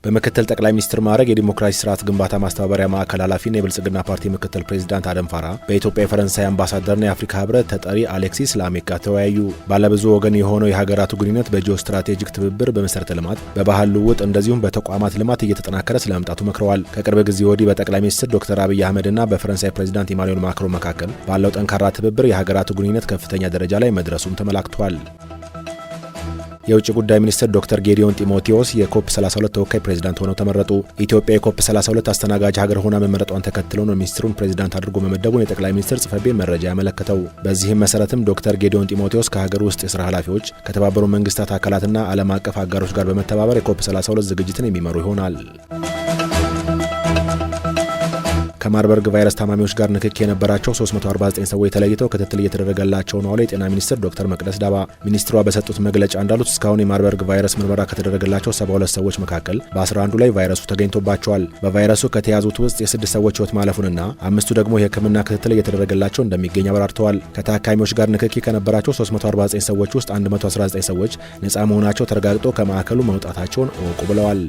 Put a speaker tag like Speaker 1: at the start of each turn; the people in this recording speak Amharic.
Speaker 1: በምክትል ጠቅላይ ሚኒስትር ማዕረግ የዲሞክራሲ ስርዓት ግንባታ ማስተባበሪያ ማዕከል ኃላፊና የብልጽግና ፓርቲ ምክትል ፕሬዝዳንት አደም ፋራ በኢትዮጵያ የፈረንሳይ አምባሳደርና የአፍሪካ ህብረት ተጠሪ አሌክሲስ ላሜክ ጋር ተወያዩ። ባለብዙ ወገን የሆነው የሀገራቱ ግንኙነት በጂኦ ስትራቴጂክ ትብብር፣ በመሰረተ ልማት፣ በባህል ልውውጥ እንደዚሁም በተቋማት ልማት እየተጠናከረ ስለመምጣቱ መክረዋል። ከቅርብ ጊዜ ወዲህ በጠቅላይ ሚኒስትር ዶክተር አብይ አህመድና በፈረንሳይ ፕሬዝዳንት ኢማኑኤል ማክሮን መካከል ባለው ጠንካራ ትብብር የሀገራቱ ግንኙነት ከፍተኛ ደረጃ ላይ መድረሱም ተመላክቷል። የውጭ ጉዳይ ሚኒስትር ዶክተር ጌዲዮን ጢሞቴዎስ የኮፕ 32 ተወካይ ፕሬዝዳንት ሆነው ተመረጡ። ኢትዮጵያ የኮፕ 32 አስተናጋጅ ሀገር ሆና መመረጧን ተከትሎ ነው ሚኒስትሩን ፕሬዝዳንት አድርጎ መመደቡን የጠቅላይ ሚኒስትር ጽሕፈት ቤት መረጃ ያመለከተው። በዚህም መሰረትም ዶክተር ጌዲዮን ጢሞቴዎስ ከሀገር ውስጥ የስራ ኃላፊዎች ከተባበሩት መንግስታት አካላትና ዓለም አቀፍ አጋሮች ጋር በመተባበር የኮፕ 32 ዝግጅትን የሚመሩ ይሆናል። ከማርበርግ ቫይረስ ታማሚዎች ጋር ንክኪ የነበራቸው 349 ሰዎች ተለይተው ክትትል እየተደረገላቸው ነው አለ የጤና ሚኒስትር ዶክተር መቅደስ ዳባ። ሚኒስትሯ በሰጡት መግለጫ እንዳሉት እስካሁን የማርበርግ ቫይረስ ምርመራ ከተደረገላቸው 72 ሰዎች መካከል በ11ዱ ላይ ቫይረሱ ተገኝቶባቸዋል። በቫይረሱ ከተያዙት ውስጥ የ6 ሰዎች ህይወት ማለፉንና 5ቱ ደግሞ የሕክምና ክትትል እየተደረገላቸው እንደሚገኝ አብራርተዋል። ከታካሚዎች ጋር ንክኪ ከነበራቸው 349 ሰዎች ውስጥ 119 ሰዎች ነፃ መሆናቸው ተረጋግጦ ከማዕከሉ መውጣታቸውን እወቁ ብለዋል።